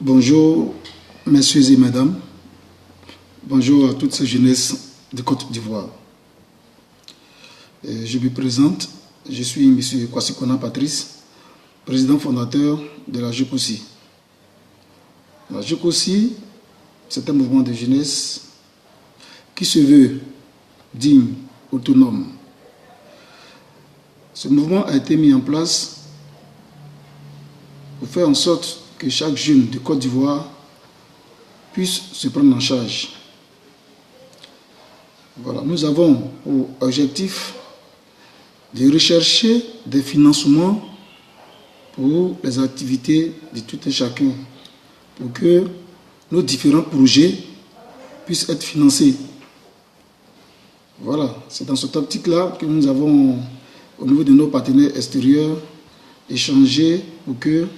Bonjour, messieurs et mesdames. Bonjour à toutes ces jeunesses de Côte d'Ivoire. Je me présente, je suis M. Kwasi-Kona Patrice, président fondateur de la JECOSI. La JECOSI, c'est un mouvement de jeunesse qui se veut digne, autonome. Ce mouvement a été mis en place pour faire en sorte que chaque jeune de Côte d'Ivoire puisse se prendre en charge. Voilà, nous avons pour objectif de rechercher des financements pour les activités de tout et chacun, pour que nos différents projets puissent être financés. Voilà, c'est dans cette optique-là que nous avons, au niveau de nos partenaires extérieurs, échangé pour que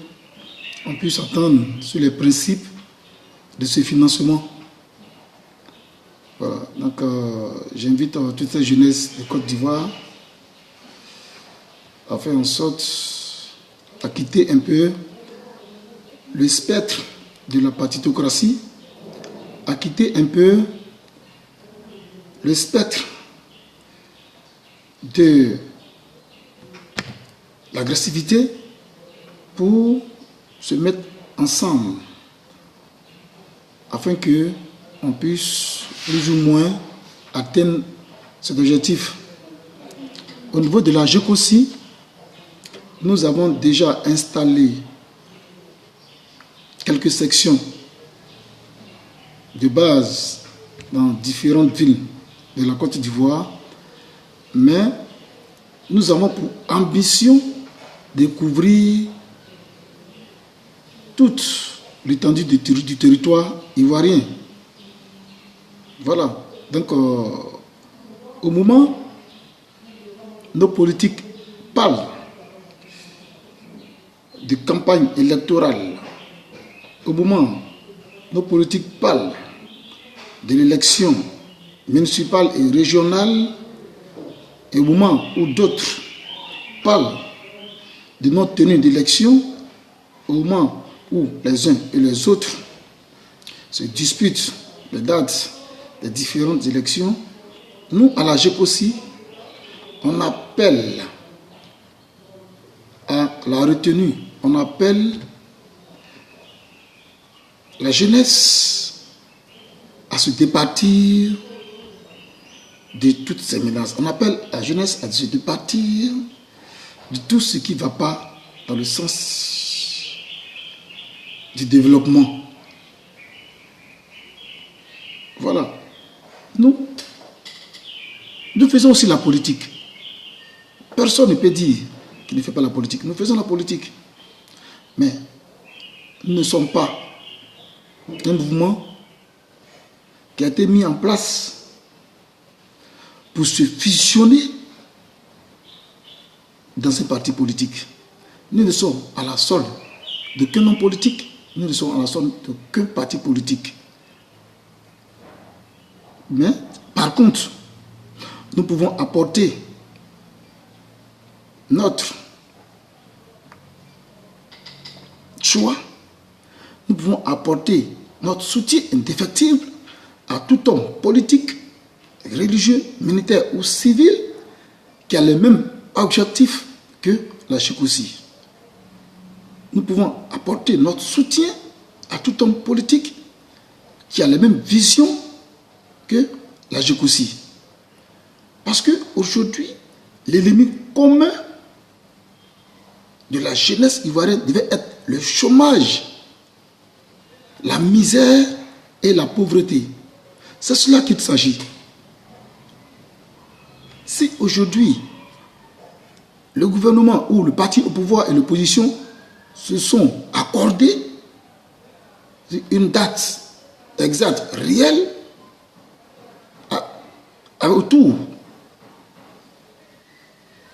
on puisse attendre sur les principes de ce financement. Voilà, donc j'invite toute cette jeunesse de Côte d'Ivoire à faire en sorte à quitter un peu le spectre de la partitocratie, à quitter un peu le spectre de l'agressivité pour se mettre ensemble afin que on puisse plus ou moins atteindre cet objectif. Au niveau de la JECOSI, nous avons déjà installé quelques sections de base dans différentes villes de la Côte d'Ivoire, mais nous avons pour ambition de couvrir toute l'étendue du territoire ivoirien. Voilà. Donc, au moment, nos politiques parlent de campagne électorale. Au moment, nos politiques parlent de l'élection municipale et régionale. Et au moment où d'autres parlent de notre tenue d'élection, au moment où les uns et les autres se disputent les dates des différentes élections, nous, à la JECOSI, on appelle à la retenue, on appelle la jeunesse à se départir de toutes ces menaces. On appelle la jeunesse à se départir de tout ce qui ne va pas dans le sens du développement. Voilà. Nous faisons aussi la politique. Personne ne peut dire qu'il ne fait pas la politique. Nous faisons la politique. Mais nous ne sommes pas un mouvement qui a été mis en place pour se fusionner dans ces partis politiques. Nous ne sommes à la solde d'aucun homme politique. Nous ne sommes à la solde d'aucun parti politique. Mais, par contre, nous pouvons apporter notre choix, nous pouvons apporter notre soutien indéfectible à tout homme politique, religieux, militaire ou civil qui a le même objectif que la JECOSI. Nous pouvons apporter notre soutien à tout homme politique qui a la même vision que la JECOSI. Parce qu'aujourd'hui, l'ennemi commun de la jeunesse ivoirienne devait être le chômage, la misère et la pauvreté. C'est cela qu'il s'agit. Si aujourd'hui, le gouvernement ou le parti au pouvoir et l'opposition se sont accordés une date exacte, réelle, autour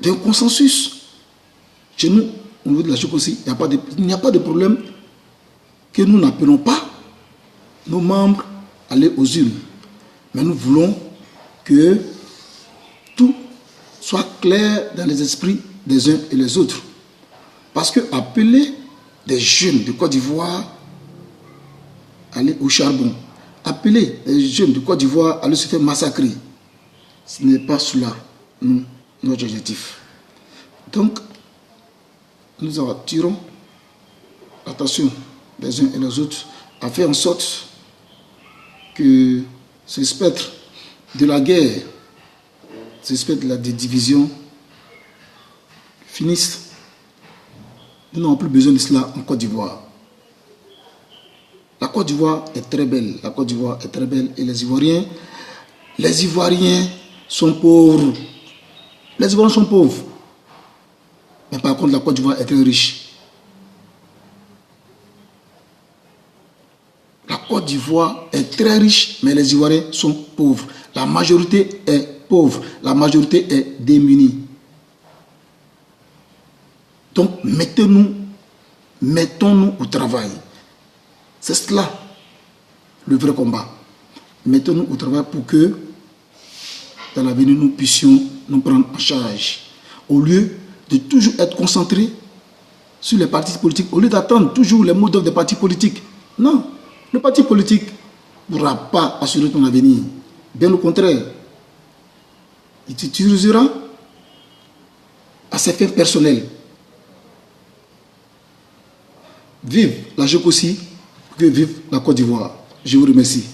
d'un consensus, chez nous, au niveau de la JECOSI, il n'y a pas de problème que nous n'appelons pas nos membres à aller aux urnes. Mais nous voulons que tout soit clair dans les esprits des uns et des autres. Parce que appeler des jeunes de Côte d'Ivoire aller au charbon, appeler les jeunes de Côte d'Ivoire à aller se faire massacrer. Ce n'est pas cela, notre objectif. Donc, nous attirons l'attention des uns et des autres à faire en sorte que ce spectre de la guerre, ce spectre de la division finisse. Nous n'avons plus besoin de cela en Côte d'Ivoire. La Côte d'Ivoire est très belle. La Côte d'Ivoire est très belle. Et les Ivoiriens sont pauvres. Les Ivoiriens sont pauvres. Mais par contre, la Côte d'Ivoire est très riche. La Côte d'Ivoire est très riche, mais les Ivoiriens sont pauvres. La majorité est pauvre. La majorité est démunie. Donc, mettons-nous au travail. C'est cela, le vrai combat. Mettons-nous au travail pour que, dans l'avenir, nous puissions nous prendre en charge. Au lieu de toujours être concentrés sur les partis politiques, au lieu d'attendre toujours les mots d'ordre des partis politiques. Non, le parti politique ne pourra pas assurer ton avenir. Bien au contraire, il t'utilisera à ses fins personnelles. Vive la GECOSI, que vive la Côte d'Ivoire. Je vous remercie.